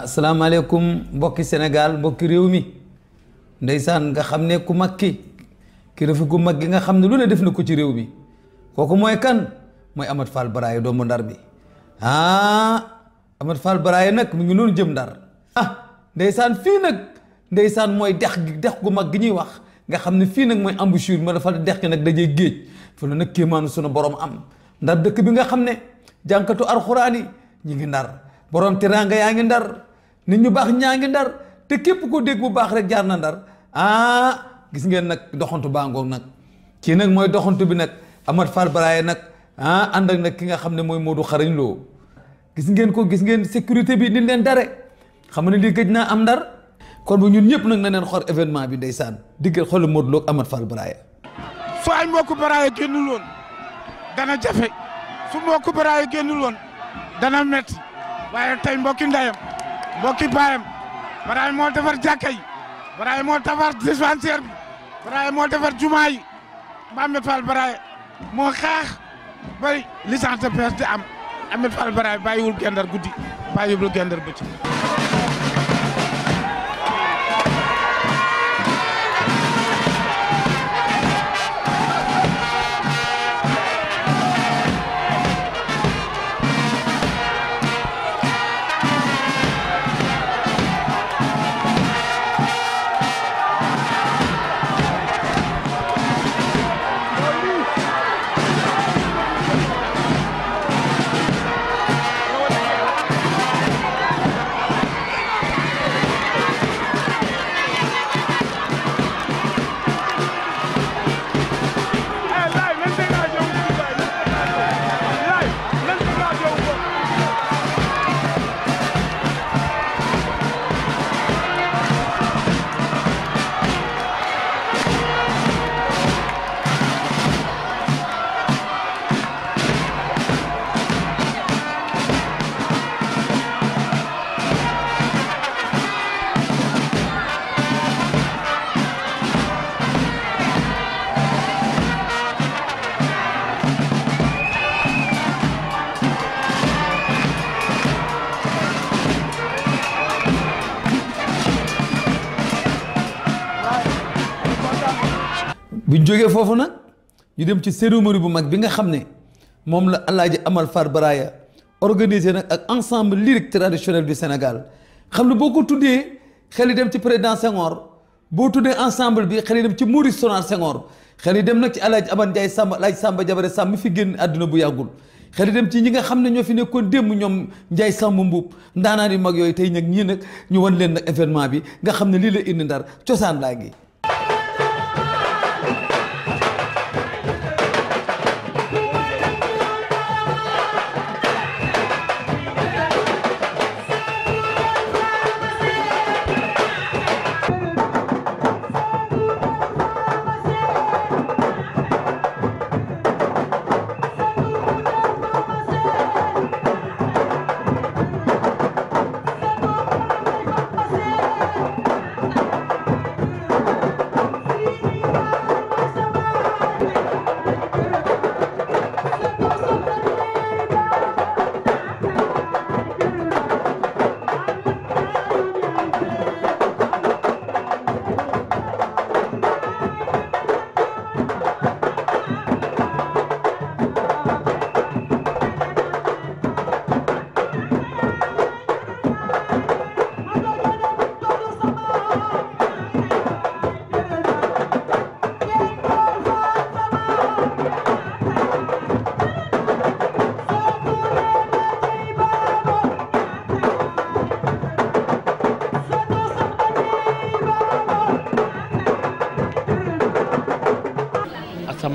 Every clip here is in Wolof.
asalaamaaleykum mbokki Sénégal mbokki réew mi ndeysaan nga xam ne ku mag ki dafa gu mag gi nga xam ne lu ne def na ko ci réew mi kooku mooy kan mooy Amath Fall Baraye doomu Ndar bi Amath Fall Baraye nag mu ngi noonu jëm Ndar ndeysaan fii nag ndeysaan mooy dex gu mag gi ñuy wax nga xam ne fii nag mooy embouchure ma dafa dex gi nag dajee géej fa la nag kéemaanu sunu borom am Ndar dëkk bi nga xam ne jànkatu alxuraan yi ñi ngi Ndar borom teraanga yaa ngi Ndar nit ñu baax ñaa ngi Ndar te képp ko dégg bu baax rek jaar na Ndar gis ngeen nag doxantu baa ngoog nag kii nag mooy doxantu bi nag Amath Fall Baraye nag ànd ak nag ki nga xam ne mooy Modou Xarañ Lo gis ngeen ko gis ngeen sécurité bi ni leen dare xam ne lii gëj naa am Ndar kon bu ñun ñëpp nag na leen xor événement bi ndeysaan diggal xoolu Modou Lo ak Amath Fall Baraye su ay mbokku Baraye génnul woon dana jafe su mbokku Baraye génnul woon dana metti waaye tey mbokki ndeyam mbokki baayam Baraye moo defar jàkka yi Baraye moo defar dispensaire bi Baraye moo defar jumaa yi Amath Fall Baraye moo xeex bay licence de presse di am Amath Fall Baraye bàyyiwul gendar guddi bàyyiwul gendar bëccëg. buñ jógee foofu nag ñu dem ci cérémonie bu mag bi nga xam ne moom la Alaaji Amath Fall Baraye organisé nag ak ensemble lyrique traditionnel du Sénégal xam ne boo ko tuddee xel yi dem ci président Senghor boo tuddee ensemble bi xel yi dem ci Maurice Sonar Senghor xel yi dem nag ci Alaaji Aman Ndiaye Samba Alaaji Samba Jabare Samb mi fi génn àdduna bu yàggul xel yi dem ci ñi nga xam ne ñoo fi nekkoon démb ñoom Ndiaye Samb Mbuub ndaanaan yu mag yooyu tey nag ñii nag ñu wan leen nag événement bi nga xam ne lii la indi Ndar cosaan laa ngi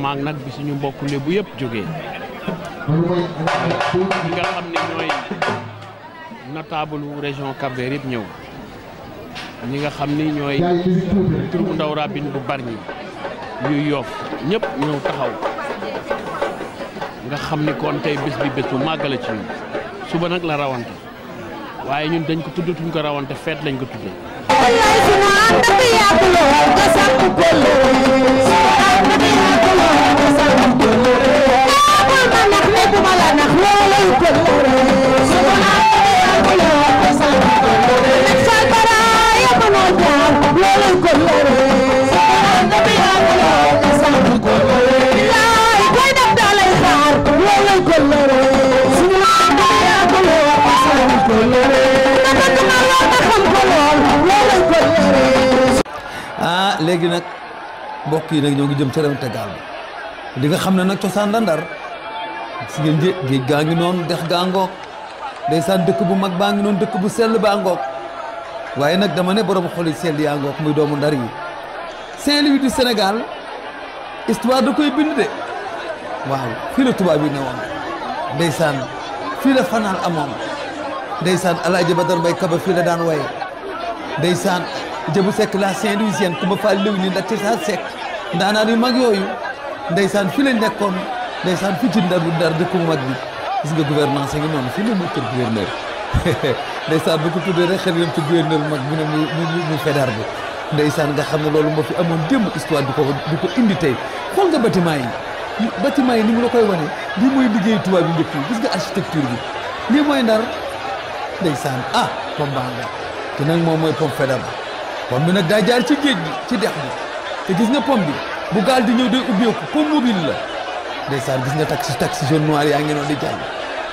maag nag bi suñu mbokk lébu yëpp jógee ñi nga xam ne ñooy notable région Cap-Vert yëpp ñëw ñi nga xam ni ñooy turu ndaw rabine bu Bargny yu Yoff ñëpp ñëw taxaw nga xam ni kon tey bés bi bés bu màgg la ci ñun suba nag la rawante waaye ñun dañ ko tuddatuñ ko rawante feet lañ ko tuddee Subhanallah léegi nag mbokk yi nag ñoo ngi jëm ca rawante gaal bi di nga xam ne nag cosaan la Ndar si ngeen géej gaa ngi noonu dex gaa ngoog ndeysaan dëkk bu mag baa ngi noonu dëkk bu sell baa ngoog waaye nag dama ne borom xol yi sell yaa ngoog muy doomu Ndar yi Saint-Louis du Sénégal histoire da koy bind de waaw fii la tubaab yi ne woon ndeysaan fii la fanaan amoon ndeysaan Alaaji Badar Mbay Kaba fii la daan waye ndeysaan Jëbu Sekk la Saint-Louisienne ku ma faa liw ni ndax ci saa Sekk ndaanaan yu mag yooyu ndeysaan fii lañ nekkoon ndeysaan fii ci Ndar dëkk bu mag bi gis nga gouvernance ngi noonu fii la muy kër gouverneur ndeysaan bu ko tuddee rek xel yam ci gouverneur bu mag bu ne mu fédar bi ndeysaan nga xam ne loolu moo fi amoon démb histoire di ko indi tey xool nga bâtiment yi ni mu la koy wane lii mooy liggéey tubaab yi njëkk yi gis nga architecture bi lii mooy Ndar ndeysaan pom baa nga te nag moom mooy pom fédar pom bi nag daa jaar ci géej gi ci dex bi te gis nga pom bi bu gaal di ñëw day ubbeeku pom mobile la ndeysaan gis nga taxi jaune noir yaa ngi noonu di jàll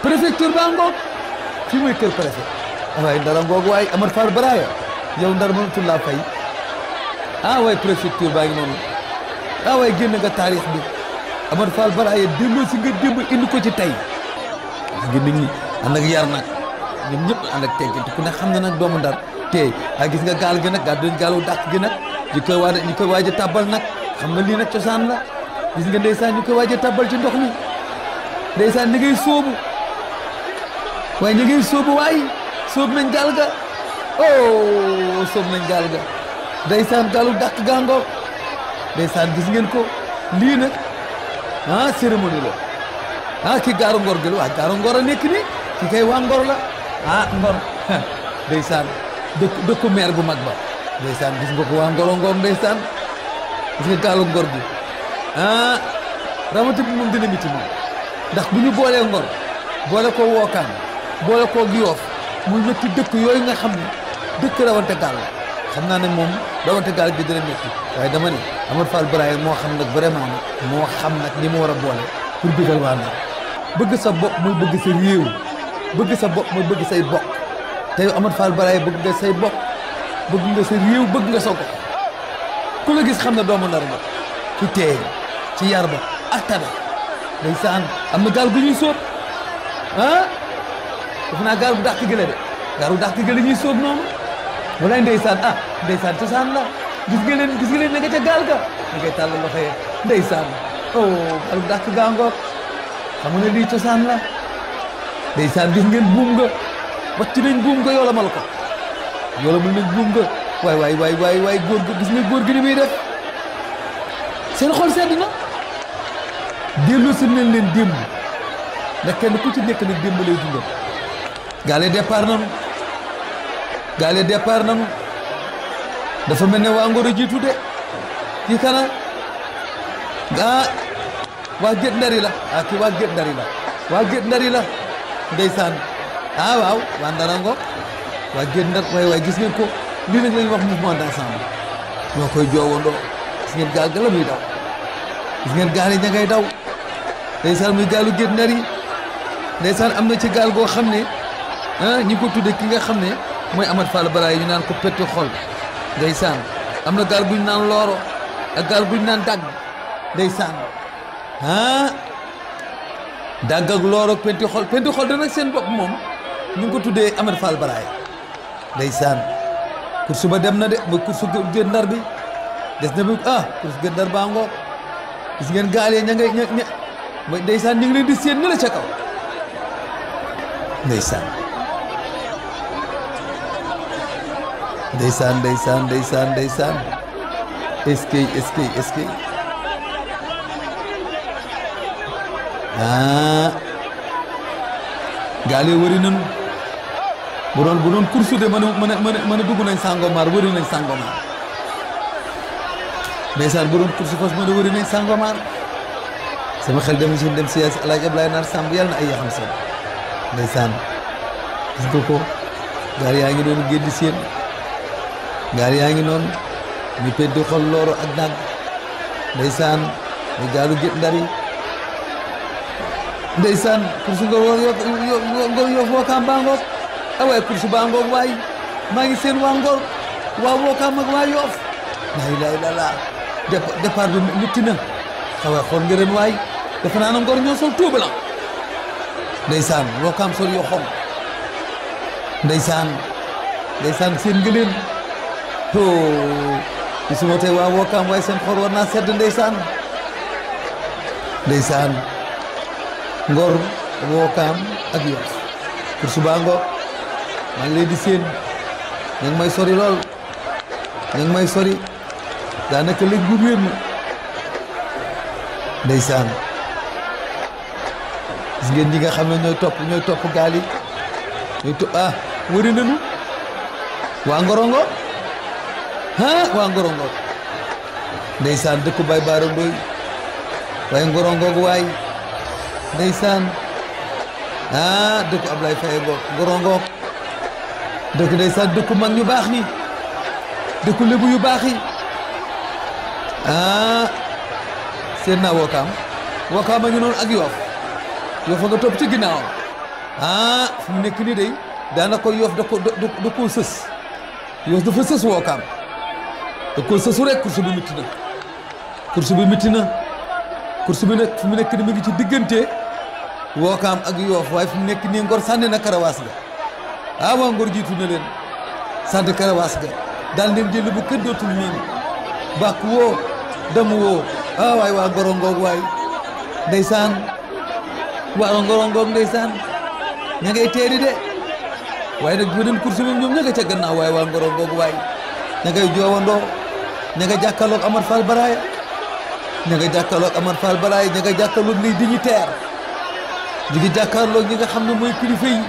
préfecture baa ngoog fii mooy kër préfet waaye Ndara ngoog waaye Amar Fall Baraya yow Ndar mënatul laa fay waaye préfecture baa ngi noonu waaye génn nga taarix bi Amar Fall Baraya delloo si nga démb indi ko ci tey gis nga nit ñi ànd ak yar nag ñoom ñëpp ànd ak teggin ku ne xam na nag doomu Ndar tey gis nga gaal gi nag gaalu dàq gi nag ñu koy waaj a tàbbal nag xam nga lii nag cosaan la gis nga ndeysaan ñu koy waaj a tàbbal ci ndox mi ndeysaan ñi ngay sóobu waaye ñi ngay sóobu waaye sóob nañ gaal ga sóob nañ gaal ga ndeysaan gaalu dàq gàngoor ndeysaan gis ngeen ko lii nag cérémonie la ki gaaru ngor gi la waaye gaaru ngor a nekk ni ki kay waa ngor la ngor ndeysaan dëkku meer bu mag ba ndeysaan gis nga ko waa ngoro ngor ndeysaan gis nga gaalu ngor gi rawati bi moom dina miti moom ndax bu ñu boolee ngor boole ko wookaan boole ko Yoof muy ñetti dëkk yooyu nga xam ne dëkk rawante gaal la xam naa ne moom rawante gaal gi dina métti waaye dama ne Amar Fall Baraya moo xam nag vraiment nag moo xam nag ni mu war a boole pour bëggal waa Ndar bëgg sa bopp mooy bëgg sa réew bëgg sa bopp mooy bëgg say bokk te yow Amar Fall Baraya bëgg nga say bokk bëgg nga sa réew bëgg nga sa gox ku la gis xam ne doomu Ndar nga ci teey ci yar ba ak tabe ndeysaan am na gaal gu ñuy sóob def naa gaal bu dàq gële de gaal bu dàq gële ñuy sóob noonu walaay ndeysaan ndeysaan cosaan la gis nga leen na nga ca gaal ga na ngay tàll loxo ye ndeysaan gaal bu dàq gaangoog xam nga ne lii cosaan la ndeysaan gis ngeen buum nga wàcc nañ buum nga yoolamal ko yoolamal nañ buum nga waay góor gi gis nga góor gi ni muy def seen xol sedd na delloo si nañ leen démb ndax kenn ku ci nekk nag démb lay dundal gaale départ nanu dafa mel ne waa Ngor a jiitu de kii kana waa Guet Ndar la kii waa Guet Ndar la ndeysaan waaw waa Ndar a ngoog waa Guet Ndar waay gis ngeen ko lii nag la ñuy wax mouvement d'ensemble ñoo koy joowandoo gis ngeen gaal ga la muy daw gis ngeen gaal yi ña ngay daw ndeysaan muy gaalu Guet Ndar yi ndeysaan am na ci gaal goo xam ne ñi ko tudde ki nga xam ne mooy Amar Fall Baraya ñu naan ko petti xol ndeysaan am na gaal guñ naan looro ak gaal guñ naan dagg ndeysaan dagg ak looro ak petti xol da nag seen bopp moom ñu ngi ko tuddee Amar Fall Baraya ndeysaan course ba dem na de ba course Guet Ndar bi des na bi course Guet Ndar baa ngoog gis ngeen gaal yi ña ndeysaan ñu ngi leen di séen ne la ca kaw ndeysaan est-ce que gaal yi wëri nañu bu doon course de mën a dugg nañ Sangomar wëri nañ Sangomar ndeysaan bu doon course fas mën a wëri nañ Sangomar sama xel dem si El Hadj Abdoulaye Nar Samb yàlla na ay yaxam seen ndeysaan gis nga ko gaal yaa ngi doon génn seen gaal yaa ngi noonu ñu penti xol looro ak dàgg ndeysaan ñu gaalu Guet Ndar yi ndeysaan course Ngor Yoff Wakaam baa ngoog waaye course baa ngoog waay maa ngi seen waa Ngor waa Wakaam ak waa Yoff laa ilaaha illallaah départ bi métti na xawee xool nga ren waay defe naa na Ngor ñoo sol tout blanc ndeysaan Wakaam sol yoo xonq ndeysaan seen nga leen gisuma tey waa Wakaam waaye seen xol war naa sedd ndeysaan Ngor Wakaam ak Yoff pour suba ngoog maa ngi leen di seen ña ngi may sori lool ña ngi may sori daanaka léegi bu réer mi ndeysaan gis ngeen ñi nga xam ne ñooy topp gaal yi ñooy topp wëri nañu waa Ngorongo waa Ngorongo ndeysaan dëkku Baye Baara Ndoy waaye Ngorongo waay ndeysaan dëkku Ablaye Faye Ngorongo dëkk ndeysaan dëkku mag ñu baax ñi dëkku lébu yu baax yi seen naa Wakaam a ngi noonu ak Yoff nga topp ci ginnaawam fu mu nekk nii day daanaka Yoff da koo sës Yoff dafa sës Wakaam da koo sësu rek course bi métti na course bi nag fu mu nekk ni mu ngi ci diggante Wakaam ak Yoff waaye fu mu nekk nii Ngor sànni na karawaas ga waa Ngor jiitu na leen sànni karawaas ga daal leen jël bu kenn dootul miin bàkk woo dem woo waay waa Ngorongoog waay ndeysaan waa Ngorongoog ndeysaan ña ngay teeri de waaye nag beneen course bi ñoom ña nga ca gannaaw waaye waa Ngorongoog waay ña ngay joowandoo ña nga jàkkaarloog Amar Fall Baraaya ña nga jàkkaarloog les dignitaires ñi ngi jàkkaarloog ñi nga xam ne mooy kilifa yi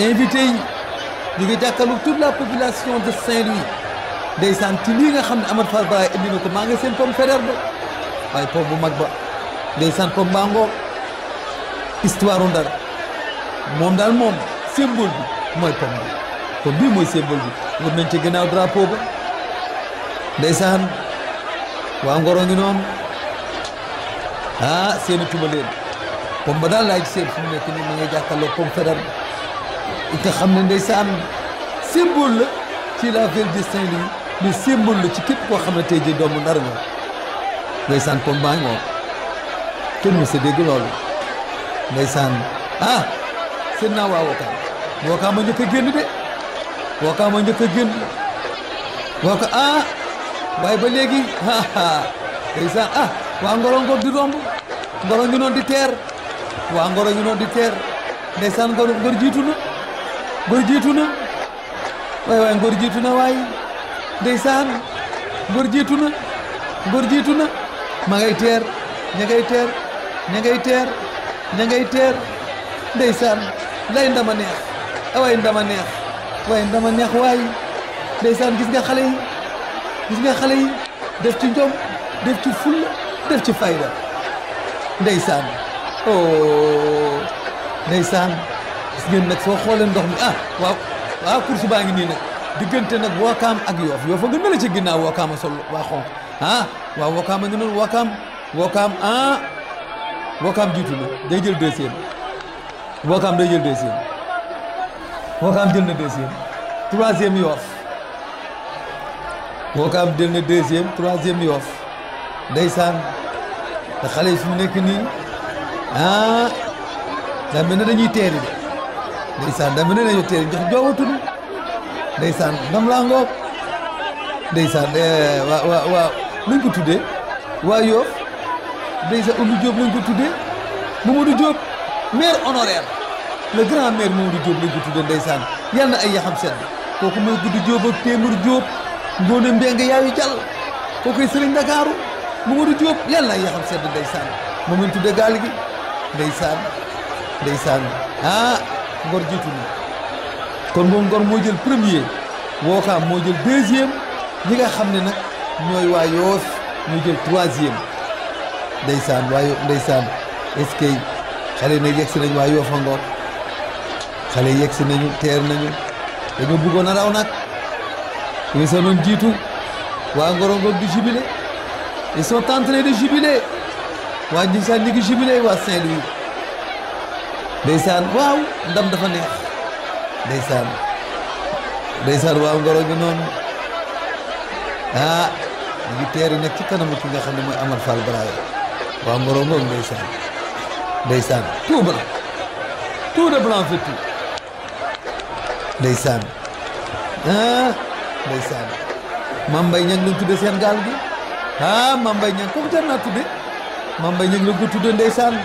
invité yi ñi ngi jàkkaarloog toute la population de Saint-Louis ndeysaan ci lii nga xam ne Amar Fall Baraaya indi na ko maa ngi seen pomme fédère ba waaye pomme bu mag ba ndeysaan pomme baa ngoog histoire Ndar moom daal moom symbole bi mooy pomme bii mooy symbole bi war nañ ci gannaaw drapeau ba ndeysaan waa Ngoro ngi noonu seeni tuba leen pomme ba daal laaj seen fu mu nekk nii ma ngay jàkkaarloog pomme fédère ba nga xam ne ndeysaan symbole la ci la ville de Saint-Louis mais symbole la ci képp koo xam ne tey jii doomu Ndar nga ndeysaan pomme baa ngoog kenn mu sa dégg loolu ndeysaan seen naa waa Wakaam a njëkk a génn de Wakaam a njëkk a génn waaye ba léegi ndeysaan waa Ngorongo di romb Ngoro ngi noonu di teer waa Ngoro ngi noonu di teer ndeysaan Ngor jiitu na waaye Ngor jiitu na waay ndeysaan Ngor jiitu na ma ngay teer ña ngay teer ndeysaan lay ndama neex waaye ndama neex waay ndeysaan gis nga xale yi def ci njom def ci fulla def ci fayda ndeysaan ndeysaan gis ngeen nag soo xoolee ndox mi waaw course baa ngi nii nag diggante nag Wakaam ak Yoff nga mel ci ginnaaw Wakaam a sol waa xonq waaw Wakaam a ngi noonu Wakaam jiitu na day jël deuxième Wakaam jël na deuxième troisième Yoff Wakaam jël na deuxième troisième Yoff ndeysaan te xale yi fi mu nekk nii daa mel ne dañuy teeri de ndeysaan daa mel ne dañuy teeri jox joowatuñu ndeysaan ndam laa ngoog ndeysaan waaw nañ ko tuddee waa Yoff ndeysaan Oumou Diop lañ ko tuddee Mamadou Diop maire honoraire le grand maire Mamadou Diop lañ ko tuddee ndeysaan yal na ay yaxam sedd kooku mooy Guddi Diop ak Téeméer Diop Ngoone Mbengue yaayu jàll kookoy Sëriñ Ndakaaru Mamadou Diop yal na ay yaxam sedd ndeysaan moom lañ tuddee gaal gi ndeysaan Ngor jiitu na kon moom Ngor moo jël premier Wakaam moo jël deuxième ñi nga xam ne nag ñooy waa Yoff ñu jël troisième ndeysaan est-ce que xale nag yegg si nañu waa Yoff a ngoog xale yegg si nañu teer nañu dañoo bëggoon a raw nag ñu sa noon jiitu waa Ngor ngoog di jubilé ils sont en train de jubiler waa ndeysaan ñi ngi jubilé waa Saint-Louis ndeysaan waaw ndam dafa neex ndeysaan waaw Ngor ngi noonu ñu ngi teeri nag ci kanamu ki nga xam ne mooy Amar Fall Braya waa Ngoro ngoog ndeysaan tout blanc tout de blanc fait tout ndeysaan ndeysaan Mame Mbaye Niang lañ tudde seen gaal gi Mame Mbaye Niang kooku jar naa tudde Mame Mbaye Niang lañ ko tudde ndeysaan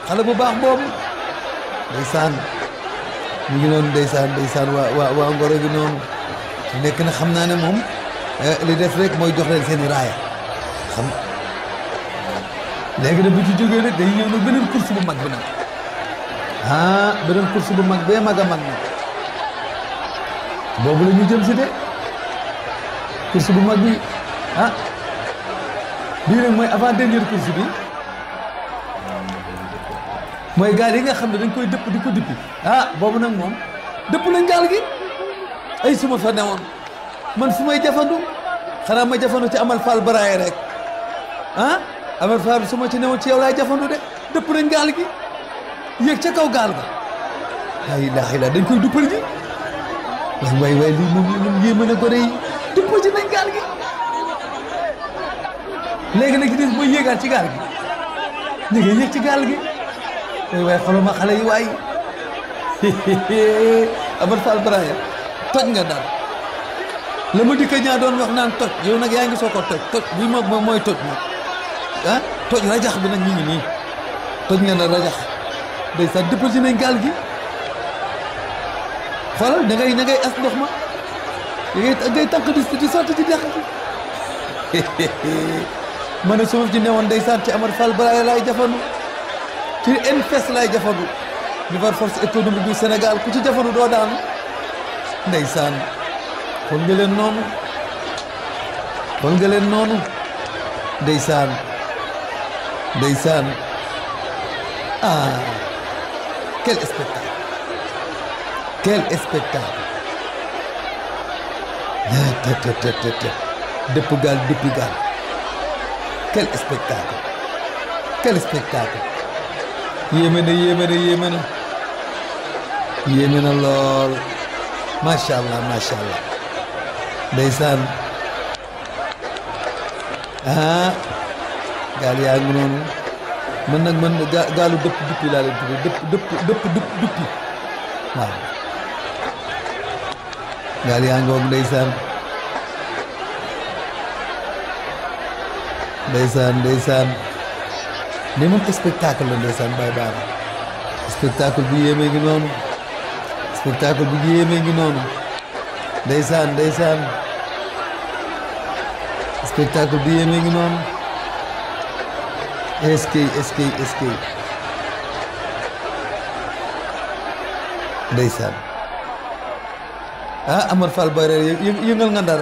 xale bu baax boobu ndeysaan ñu ngi noonu ndeysaan waa Ngoro gi noonu nekk na xam naa ne moom li def rek mooy jox leen seen i raaya xam léegi nag bu ci jógee rek day ñëw nag beneen course bu mag bi nag beneen course bu mag bee mag a mag nag boobu la ñu jëm si de course bu mag bi bii nag mooy avant dernière course bi mooy gaal yi nga xam ne dañ koy dëpp di ko dippi boobu nag moom dëpp nañ gaal gi ay suma fa newoon man fu may jafandu xanaa ma jafandu ci Amar Fall Braya rek Amar Fall su ma ci newoon ci yow laay jafandu de dëpp nañ gaal gi yéeg ca kaw gaal ga laa ilaaha illa dañ koy duppal ji waay lii moom yéeme na gone yi duppal ji nañ gaal gi léegi nag ci des mooy yéegaat ci gaal gi ñu ngi yéeg ci gaal gi waay xoolal ma xale yi waay Amar Fall Braya toj nga daal la ma dikka ñaa doon wax naan toj yow nag yaa ngi soo ko toj bi moom mooy toj nag toj rajax bi nag ñu ngi nii toj nga na rajax ndeysaan dëppal si nañ gaal gi xoolal da ngay as ndox ma ngay tànq di sotti ci dex gi ma ne suma ci newoon ndeysaan ci Amar Fall Braya laay jafandu ci NFES laay jafandu nouvelle force économique du Sénégal ku ci jafandu doo daanu ndeysaan xool nga leen noonu ndeysaan quel spectacle dëpp gaal dëppi gaal quel spectacle yéeme na lool macha allah ndeysaan gaal yaa ngi noonu man gaalu dëpp duppi laa leen tuddee dëpp duppi waaw gaal yaa ngoog ndeysaan ni moom spectacle la ndeysaan bay baara spectacle bu yéeme ngi noonu ndeysaan spectacle bu yéeme ngi noonu est-ce que ndeysaan Amar Fall Braya yëngal nga Ndar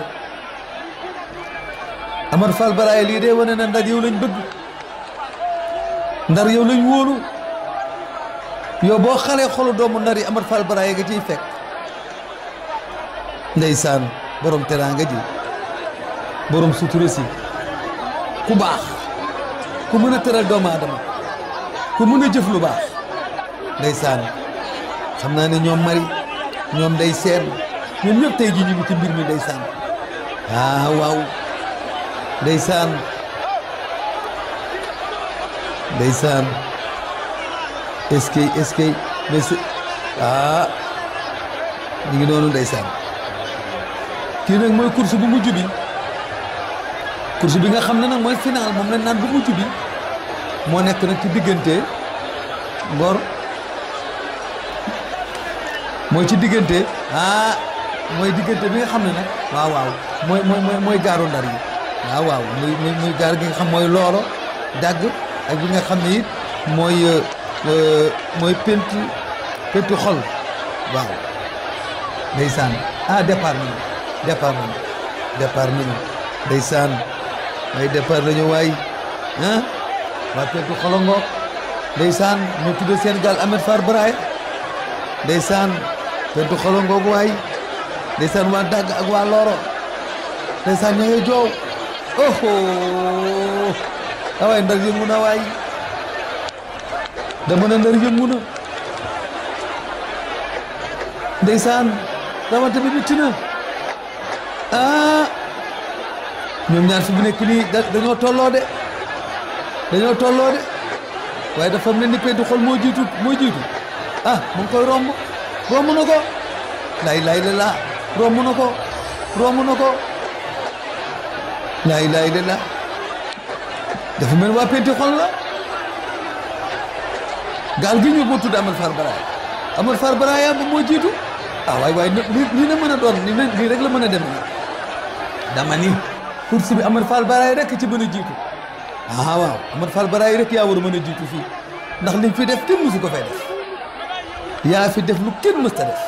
Amar Fall Braya lii de wane na Ndar yow lañ bëgg Ndar yow lañ wóolu yow boo xalee xolu doomu Ndar yi Amar Fall Braya nga ciy fekk ndeysaan borom teraanga ji borom sutura si ku baax ku mën a teral doomu aadama ku mën a jëf lu baax ndeysaan xam naa ne ñoom mari ñoom day seen ñoom ñëpp tey ji ñu ngi ci mbir mi ndeysaan waaw ndeysaan est-ce que mais ñu ngi noonu ndeysaan kii nag mooy course bu mujj bi nga xam ne nag mooy final moom lañ naan bu mujj bi moo nekk nag ci diggante Ngor mooy ci diggante mooy diggante bi nga xam ne nag waaw mooy gaaru Ndar yi waaw muy gaar gi nga xam mooy loolo dagg ak bi nga xam ne it mooy pentu xol waaw ndeysaan départ nañu ndeysaan ay départ nañu waay waa pentu xolongook ndeysaan ñu tudde seen gaal Amar Fall Braya ndeysaan pentu xolongook waay ndeysaan waa dagg ak waa looro ndeysaan ña ngay joow waay Ndar yëngu na waay dama ne Ndar yëngu na ndeysaan rawante bi bitti na ñoom ñaar fi mu nekk nii dañoo tolloo de waaye dafa mel ni koy di xool moo jiitu ah mu ngi koy romb na ko laay la laa romb na ko laay la laa dafa mel waa penti xol la gaal gi ñu moo tudd Amadou Fall Baraya ba moo jiitu ah waay nii na mën a doon nii rek la mën a dem na dama ni course bi Amadou Fall Baraya rek ci mën a jiitu ah waaw Amadou Fall Baraya rek yaa war a mën a jiitu fii ndax liñ fi def kenn mësu ko fay def yaa fi def lu kenn mës ta def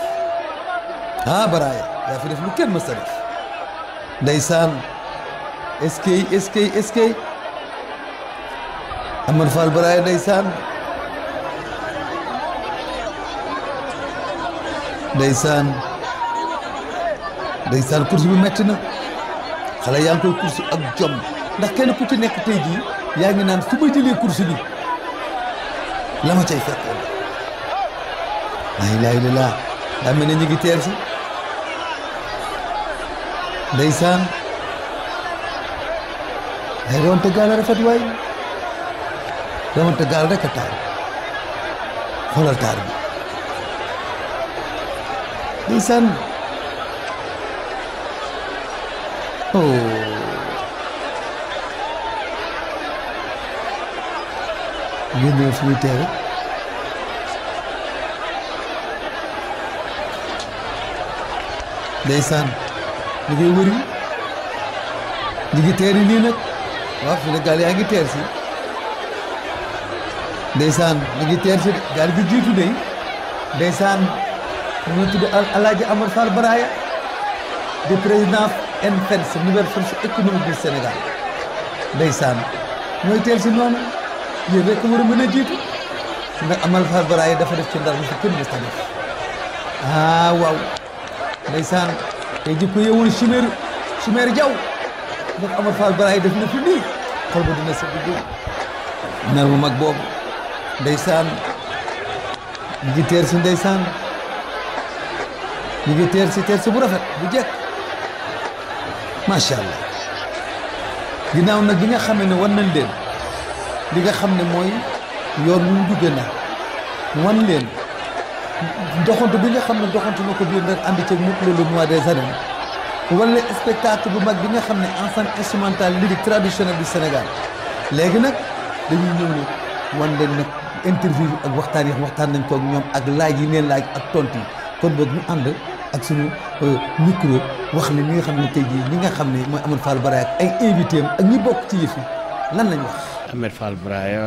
ah Baraya yaa fi def lu kenn mës ta def ndeysaan eskay Amadou Fall Baraya ndeysaan course bi metti na xale yaa ngi koy course ak jom ndax kenn ku ci nekk tey jii yaa ngi naan su ma jëlee course bi la ma cay fekk laa ilaaha illallaah daa mel ne ñu ngi teer si ndeysaan ay rawante gaal a rafet waay rawante gaal rek a taar xoolal taar bi ndeysaan ngeen ñëw fi muy teere ndeysaan ñu ngi wëri ñu ngi teeri nii nag waaw fi ne gaal yaa ngi teer si ndeysaan ñu ngi teer si gaal gi jiitu dey ndeysaan ñu tudd Alaaji Amadou Fall Baraya di président NFEDS nouvelle force économique du Sénégal ndeysaan mooy teer si noonu yéen rek war a mën a jiitu ndax Amadou Fall Baraya dafa def ci Ndar mu fi kenn mës ta def ah waaw ndeysaan tey jikko yewul Chimère Diaw ndax Amadou Fall Baraya def na fi nii xol ba dina sëgg dóor nar bu mag boobu ndeysaan ñu ngi teer si ndeysaan ñu ngi teer si bu rafet bu jekk macha allah ginnaaw nag bi nga xamee ne wan nañ leen li nga xam ne mooy yoon wu ñu duggee na wan leen doxantu bi nga xam ne doxantu na ko biir nag ànd ceeg mukk loolu mois des arènes wala spectacle bu mag bi nga xam ne ensemble instrumental lyrique traditionnel du Sénégal léegi nag dañuy ñëw ne wan leen nag interview ak waxtaan nañ ko ak ñoom ak laaj yi leen laaj ak tontu yi kon boog ñu ànd ak suñu micro wax ne ñi nga xam ne tey jii ñi nga xam ne mooy Amadou Fall Baraya ak ay invité am ak ñi bokk ci yëf yi lan lañ wax. Amadou Fall Baraya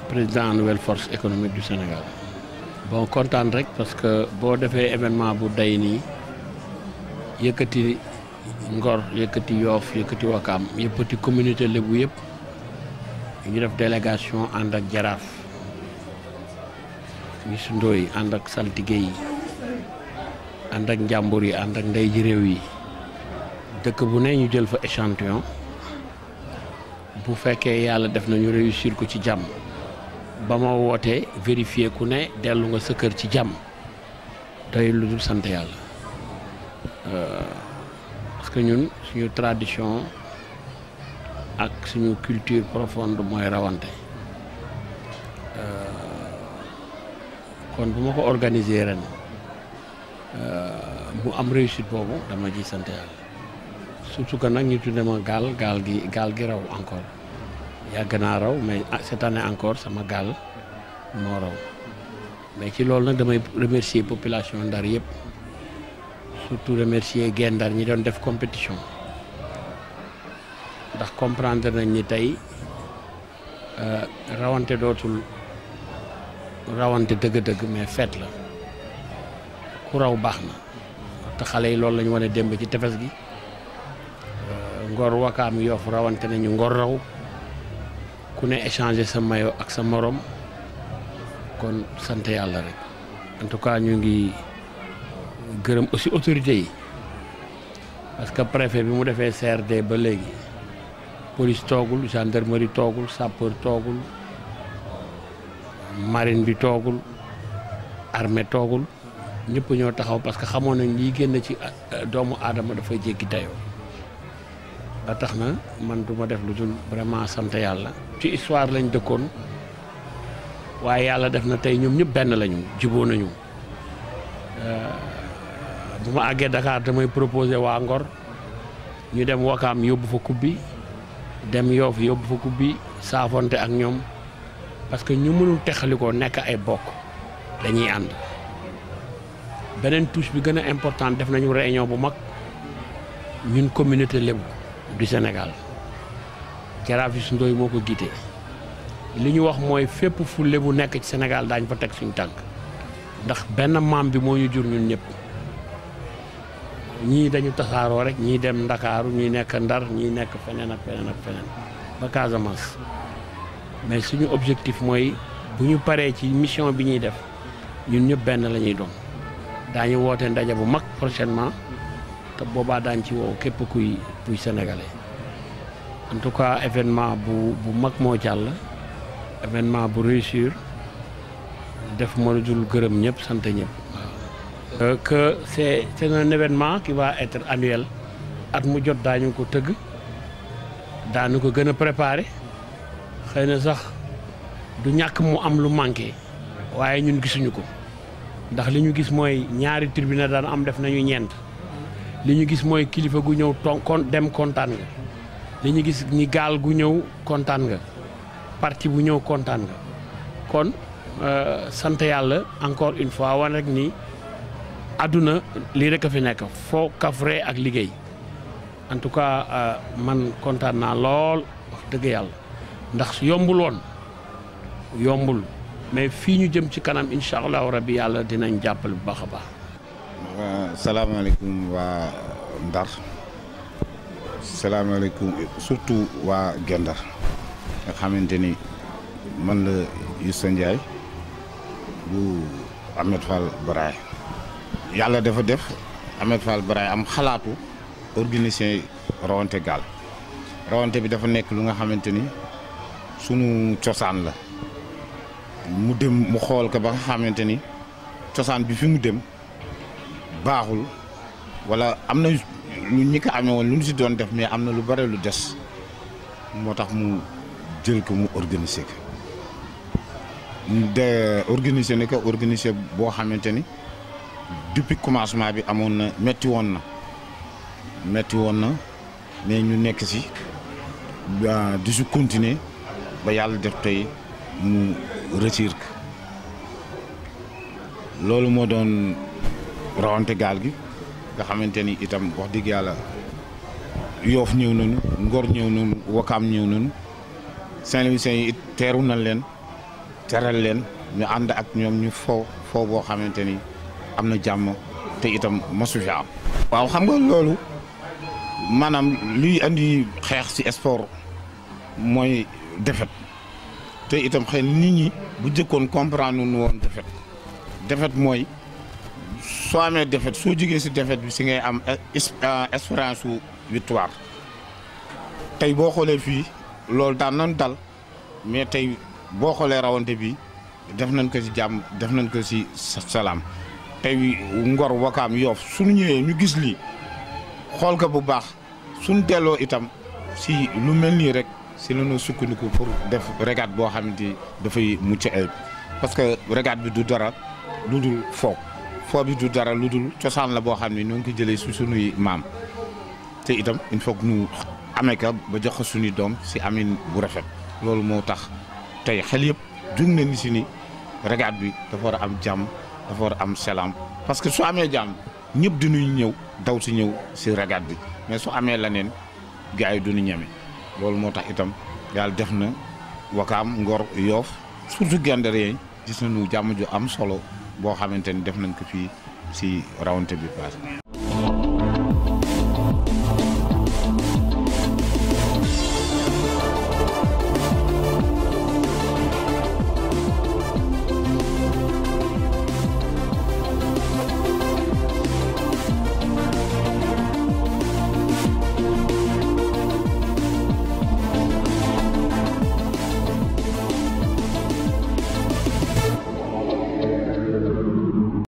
président nouvelle force économique du Sénégal. bon kontaan rek parce que boo defee événement bu day nii yëkkati Ngor yëkkati Yoff yëkkati Wakaam yëppati communauté lébu yëpp ñu def délégation ànd ak jaraaf Youssou Ndoye ànd ak saltige yi ànd ak njàmbur yi ànd ak ndey ji réew yi dëkk bu ne ñu jël fa échantillon bu fekkee yàlla def nañu réussir ko ci jàmm ba ma wootee vérifier ku ne dellu nga sa kër ci jàmm doy lu dul sant yàlla parce que ñun suñu tradition ak suñu culture profonde mooy rawante kon bu ma ko organiser ren mu am réussite boobu dama ji sant yàlla surtout que nag ñu tudde ma gaal gi raw encore yàgg naa raw mais cette année encore sama gaal moo raw mais ci loolu nag damay remercier population Ndar yëpp surtout remercier Guet Ndar ñi doon def compétition ndax comprendre nañ ni tey rawante dootul rawante dëgg-dëgg mais fête la ku raw baax na te xale yi loolu la ñu wane démb ci tefes gi Ngor Wakaam Yoff rawante nañu Ngor raw ku ne échanger sa maillot ak sa morom kon sant yàlla rek en tout cas ñu ngi gërëm aussi autorités yi parce que préfet bi mu defee CRD ba léegi police toogul gendarmerie toogul sapeur toogul marine bi toogul armée toogul ñëpp ñoo taxaw parce que xamoon nañ lii génn ci doomu aadama dafay jéggi dayoo ba tax na man du ma def lu dul vraiment sant yàlla. ci histoire lañ dëkkoon waaye yàlla def na tey ñoom ñëpp benn lañu juboo nañu bu ma àggee Dakar damay proposé waa Ngor ñu dem Wakaam yóbbu fa coupe bi dem Yoff yóbbu fa coupe bi saafonte ak ñoom parce que ñu mënul texalikoo nekk ay bokk dañuy ànd. beneen touche bi gën a important def nañu réunion bu mag ñun communauté lébu du Sénégal Jaraaf Youssou Ndoye moo ko jiite li ñu wax mooy fépp fu lébu nekk ci Sénégal daañ fa teg suñu tànk ndax benn maam bi moo ñu jur ñun ñëpp ñii dañu tasaaroo rek ñii dem Ndakaaru ñii nekk Ndar ñii nekk feneen ak feneen ak feneen ba Casamance mais suñu objectif mooy bu ñu paree ci mission bi ñuy def ñun ñëpp benn la ñuy doon. daañu woote ndaje bu mag prochainement te boobaa daañ ci woo képp kuy sénégalais en tout cas événement bu mag moo jàll événement bu réussir def moo dul gërëm ñëpp sant ñëpp waaw. que c'est un événement qui va être annuel at mu jot daañu ko tëgg daanu ko gën a préparer xëy na sax du ñàkk mu am lu manqué waaye ñun gisuñu ko. ndax li ñu gis mooy ñaari tribune daan am def nañu ñeent li ñu gis mooy kilifa gu ñëw dem kontaan nga li ñu gis ni gaal gu ñëw kontaan nga parti bu ñëw kontaan nga kon sant yàlla encore une fois wan rek ni àdduna lii rek a fi nekk foo kafre ak liggéey en tout cas man kontaan naa lool wax dëgg yàlla ndax yombul mais fii ñu jëm ci kanam incha allahu rabbi yàlla dinañ jàppale bu baax a baax. salaamaaleykum waa Ndar salaamaaleykum surtout waa Gendar nga xamante ni man la Youssou Ndiaye bu Ahmed Fall Baraye yàlla dafa def Ahmed Fall Baraye am xalaatu organiser rawante gaal rawante bi dafa nekk lu nga xamante ni sunu cosaan la. mu dem mu xool ko ba nga xamante ni cosaan bi fi mu dem baaxul wala am na lu ñi ko amee woon lu ñu si doon def mais am na lu bare lu des moo tax mu jël ko mu organiser ko de organiser ne ko organiser boo xamante ni depuis commencement bi amoon na metti woon na mais ñu nekk si di si continuer ba yàlla def tey mu retire ko loolu moo doon rawante gaal gi nga xamante ni itam wax dëgg yàlla Yoff ñëw nañu Ngor ñëw nañu Wakaam ñëw nañu Saint-Louisien yi it teeru nañ leen teral leen ñu ànd ak ñoom ñu foo boo xamante ni am na jàmm te itam mosu fi am. waaw xam nga loolu maanaam luy andi xeex ci sport mooy défaite. te itam xëy nit ñi bu jëkkoon comprendre nu woon défaite mooy soo amee défaite soo jógee si défaite bi si ngay am espérance su victoire tey boo xoolee fii loolu daan nañ dal mais tey boo xoolee rawante bi def nañ ko si jàmm def nañ ko si salaam tey Ngor Wakaam Yoff suñu ñëwee ñu gis lii xool ko bu baax suñu delloo itam si lu mel nii rek si la ñu sukkandiku pour def régate boo xamante ni dafay mucc ayib parce que régate bi du dara lu dul foo bi du dara lu dul cosaan la boo xam ne ñoo ngi ko jëlee si sunuy maam te itam il faut que ñu amee ka ba jox ko suñuy doom si amin bu rafet loolu moo tax tey xel yëpp jug nañu si ni régate bi dafa war a am jàmm dafa war a am salaam parce que su amee jàmm ñëpp dinañ ñëw daw si ñëw si régate bi mais su amee leneen gars yi duñu ñeme loolu moo tax itam yàlla def na Wakaam Ngor Yoff surtout Gendar yi gis nañu jàmm ju am solo boo xamante ni def nañ ko fii si rawante bi paase.